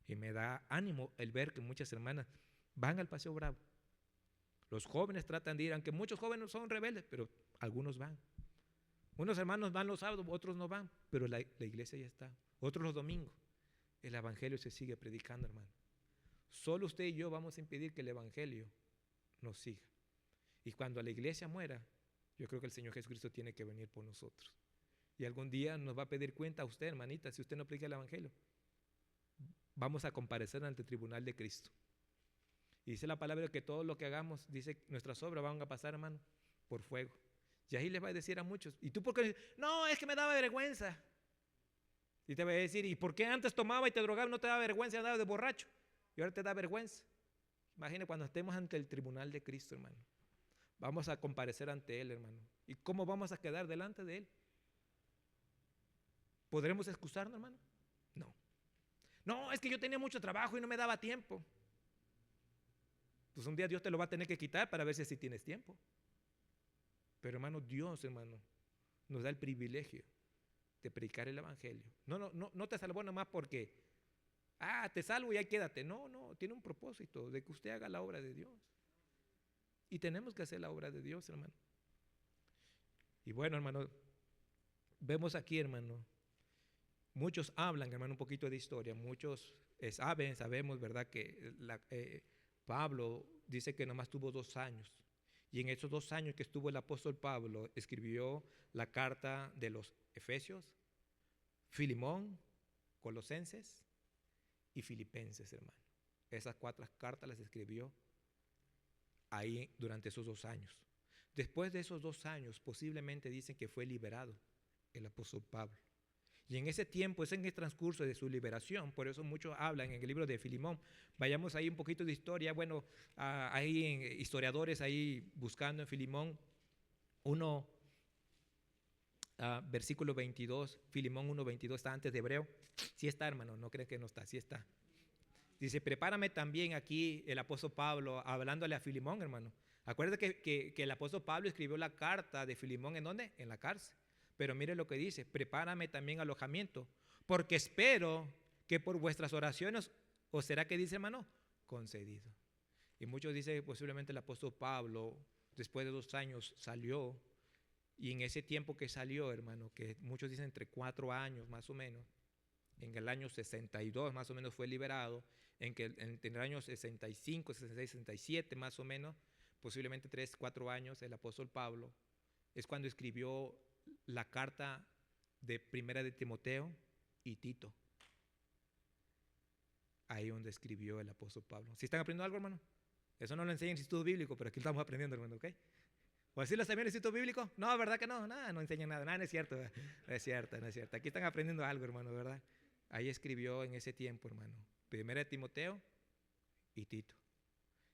Y me da ánimo el ver que muchas hermanas van al Paseo Bravo. Los jóvenes tratan de ir, aunque muchos jóvenes son rebeldes, pero algunos van. Unos hermanos van los sábados, otros no van, pero la iglesia ya está. Otros los domingos. El evangelio se sigue predicando, hermano. Solo usted y yo vamos a impedir que el evangelio nos siga. Y cuando la iglesia muera, yo creo que el Señor Jesucristo tiene que venir por nosotros. Y algún día nos va a pedir cuenta a usted, hermanita, si usted no predica el evangelio. Vamos a comparecer ante el tribunal de Cristo. Y dice la palabra que todo lo que hagamos, dice, nuestras obras van a pasar, hermano, por fuego. Y ahí les va a decir a muchos, ¿y tú por qué? No, es que me daba vergüenza. Y te va a decir, ¿y por qué antes tomaba y te drogaba no te daba vergüenza, andaba de borracho? Y ahora te da vergüenza. Imagine cuando estemos ante el tribunal de Cristo, hermano. Vamos a comparecer ante Él, hermano. ¿Y cómo vamos a quedar delante de Él? ¿Podremos excusarnos, hermano? No. No, es que yo tenía mucho trabajo y no me daba tiempo. Pues un día Dios te lo va a tener que quitar para ver si así tienes tiempo. Pero hermano, Dios, hermano, nos da el privilegio de predicar el evangelio. No te salvó nada más porque, te salvo y ahí quédate. No, tiene un propósito de que usted haga la obra de Dios. Y tenemos que hacer la obra de Dios, hermano. Y bueno, hermano, vemos aquí, hermano, muchos hablan, hermano, un poquito de historia. Muchos sabemos, ¿verdad?, que Pablo dice que nomás tuvo 2 años. Y en esos 2 años que estuvo el apóstol Pablo, escribió la carta de los Efesios, Filemón, Colosenses y Filipenses, hermano. Esas 4 cartas las escribió ahí durante esos 2 años. Después de esos 2 años, posiblemente dicen que fue liberado el apóstol Pablo. Y en ese tiempo, es en el transcurso de su liberación, por eso muchos hablan en el libro de Filemón. Vayamos ahí un poquito de historia. Bueno, hay historiadores ahí buscando en Filemón versículo 22, Filemón 1:22, está antes de Hebreo. Sí está, hermano, no crees que no está, sí está. Dice, prepárame también aquí el apóstol Pablo, hablándole a Filemón, hermano. Acuérdate que el apóstol Pablo escribió la carta de Filemón, ¿en dónde? En la cárcel. Pero mire lo que dice, prepárame también alojamiento, porque espero que por vuestras oraciones, ¿o será que dice, hermano? Concedido. Y muchos dicen que posiblemente el apóstol Pablo, después de 2 años, salió, y en ese tiempo que salió, hermano, que muchos dicen entre 4 años más o menos, en el año 62 más o menos fue liberado, en el año 65, 66, 67 más o menos, posiblemente 3, 4 años, el apóstol Pablo, es cuando escribió la carta de Primera de Timoteo y Tito. Ahí donde escribió el apóstol Pablo. ¿Sí están aprendiendo algo, hermano? Eso no lo enseña en el Instituto Bíblico, pero aquí lo estamos aprendiendo, hermano, ¿ok? ¿O así lo sabían en el Instituto Bíblico? No, ¿verdad que no? Nada, no enseñan nada, no es cierto, no es cierto, no es cierto. Aquí están aprendiendo algo, hermano, ¿verdad? Ahí escribió en ese tiempo, hermano, Primera de Timoteo y Tito.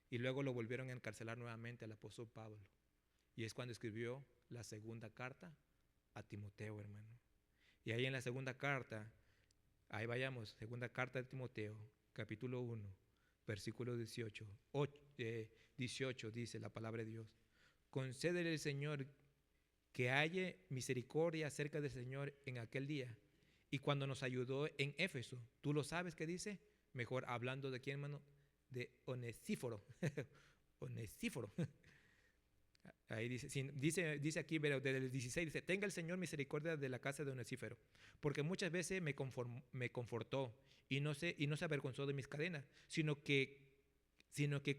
Y luego lo volvieron a encarcelar nuevamente al apóstol Pablo. Y es cuando escribió la segunda carta a Timoteo, hermano. Y ahí en la segunda carta, ahí vayamos, segunda carta de Timoteo, capítulo 1, versículo 18, 18 dice la palabra de Dios. Concédele el Señor que haya misericordia acerca del Señor en aquel día. Y cuando nos ayudó en Éfeso, ¿tú lo sabes qué dice? Mejor hablando de quién, hermano, de Onesíforo. Onesíforo. Ahí dice aquí, pero desde el 16, dice, tenga el Señor misericordia de la casa de Onesíforo, porque muchas veces me confortó y no se avergonzó de mis cadenas, sino que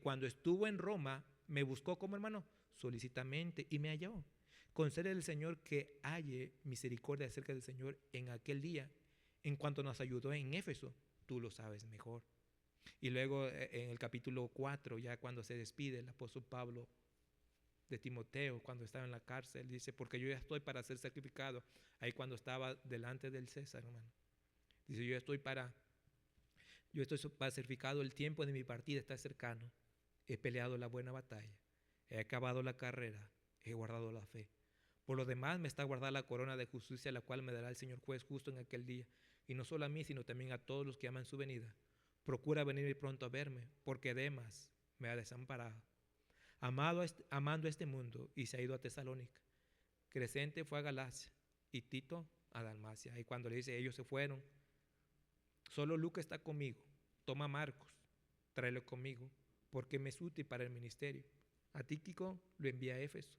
cuando estuvo en Roma, me buscó como hermano, solicitamente, y me halló. Concédele al Señor que halle misericordia acerca del Señor en aquel día, en cuanto nos ayudó en Éfeso, tú lo sabes mejor. Y luego en el capítulo 4, ya cuando se despide el apóstol Pablo de Timoteo, cuando estaba en la cárcel, dice, porque yo ya estoy para ser sacrificado. Ahí cuando estaba delante del César, hermano. Dice, yo estoy para sacrificado, el tiempo de mi partida está cercano. He peleado la buena batalla, he acabado la carrera, he guardado la fe. Por lo demás me está guardada la corona de justicia, la cual me dará el Señor juez justo en aquel día. Y no solo a mí, sino también a todos los que aman su venida. Procura venir pronto a verme, porque Demas me ha desamparado, amando este mundo, y se ha ido a Tesalónica. Crescente fue a Galacia y Tito a Dalmacia. Y cuando le dice, ellos se fueron, solo Lucas está conmigo. Toma a Marcos, tráelo conmigo, porque me es útil para el ministerio. A Tíquico lo envía a Éfeso.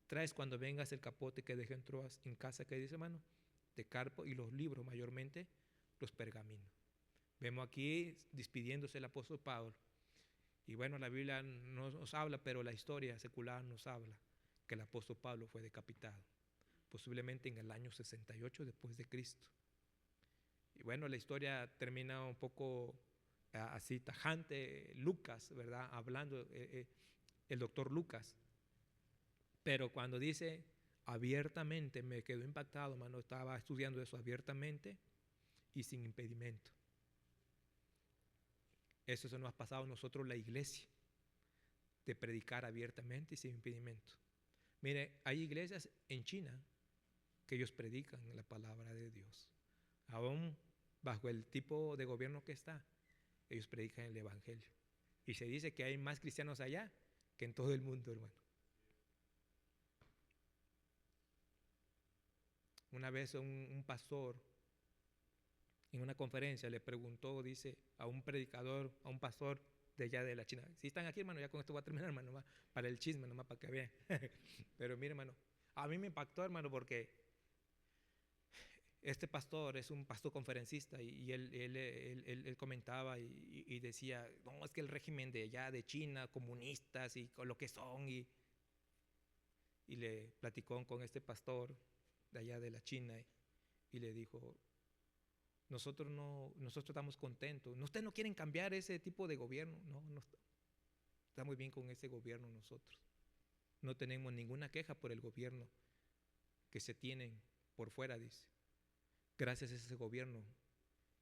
Traes cuando vengas el capote que dejé en Troas en casa, que dice, hermano, de Carpo, y los libros, mayormente los pergaminos. Vemos aquí despidiéndose el apóstol Pablo. Y bueno, la Biblia no nos habla, pero la historia secular nos habla que el apóstol Pablo fue decapitado, posiblemente en el año 68 después de Cristo. Y bueno, la historia termina un poco así tajante, Lucas, ¿verdad? Hablando, el doctor Lucas. Pero cuando dice abiertamente, me quedó impactado, hermano, estaba estudiando eso abiertamente y sin impedimento. Eso se nos ha pasado a nosotros, la iglesia, de predicar abiertamente y sin impedimento. Mire, hay iglesias en China que ellos predican la palabra de Dios. Aún bajo el tipo de gobierno que está, ellos predican el evangelio. Y se dice que hay más cristianos allá que en todo el mundo, hermano. Una vez un pastor en una conferencia le preguntó, dice, a un predicador, a un pastor, de allá de la China. Si están aquí, hermano, ya con esto voy a terminar, hermano, para el chisme, nomás para que vean. Pero mire, hermano, a mí me impactó, hermano, porque este pastor es un pastor conferencista y él comentaba y decía, no, es que el régimen de allá de China, comunistas y con lo que son, y le platicó con este pastor de allá de la China y le dijo, nosotros estamos contentos, ustedes no quieren cambiar ese tipo de gobierno, no estamos bien con ese gobierno nosotros, no tenemos ninguna queja por el gobierno que se tienen por fuera, dice. Gracias a ese gobierno,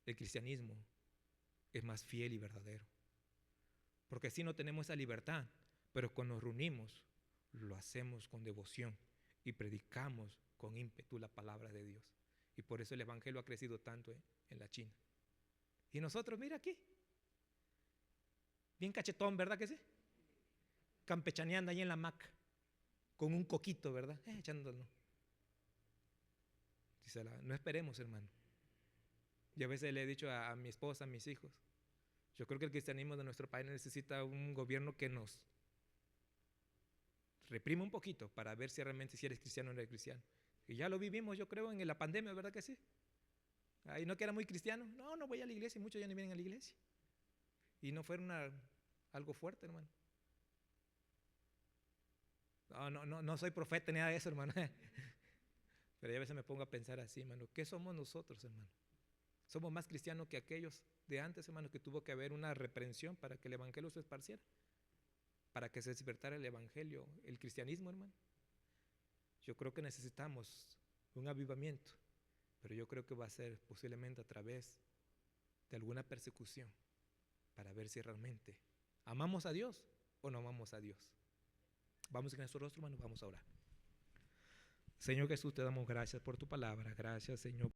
el cristianismo es más fiel y verdadero. Porque así no tenemos esa libertad, pero cuando nos reunimos, lo hacemos con devoción y predicamos con ímpetu la palabra de Dios. Y por eso el evangelio ha crecido tanto en la China. Y nosotros, mira aquí, bien cachetón, ¿verdad que sí? Campechaneando ahí en la hamaca, con un coquito, ¿verdad? Echándolo. No esperemos, hermano. Yo a veces le he dicho a mi esposa, a mis hijos, yo creo que el cristianismo de nuestro país necesita un gobierno que nos reprima un poquito para ver si realmente si eres cristiano o no eres cristiano. Y ya lo vivimos, yo creo, en la pandemia, ¿verdad que sí? Ahí no que era muy cristiano, no voy a la iglesia, y muchos ya no vienen a la iglesia. Y no fue algo fuerte, hermano. No soy profeta ni nada de eso, hermano. Pero ya a veces me pongo a pensar así, hermano, ¿qué somos nosotros, hermano? Somos más cristianos que aquellos de antes, hermano, que tuvo que haber una reprensión para que el evangelio se esparciera, para que se despertara el evangelio, el cristianismo, hermano. Yo creo que necesitamos un avivamiento, pero yo creo que va a ser posiblemente a través de alguna persecución para ver si realmente amamos a Dios o no amamos a Dios. Vamos en nuestro rostro, hermano, vamos a orar. Señor Jesús, te damos gracias por tu palabra. Gracias, Señor.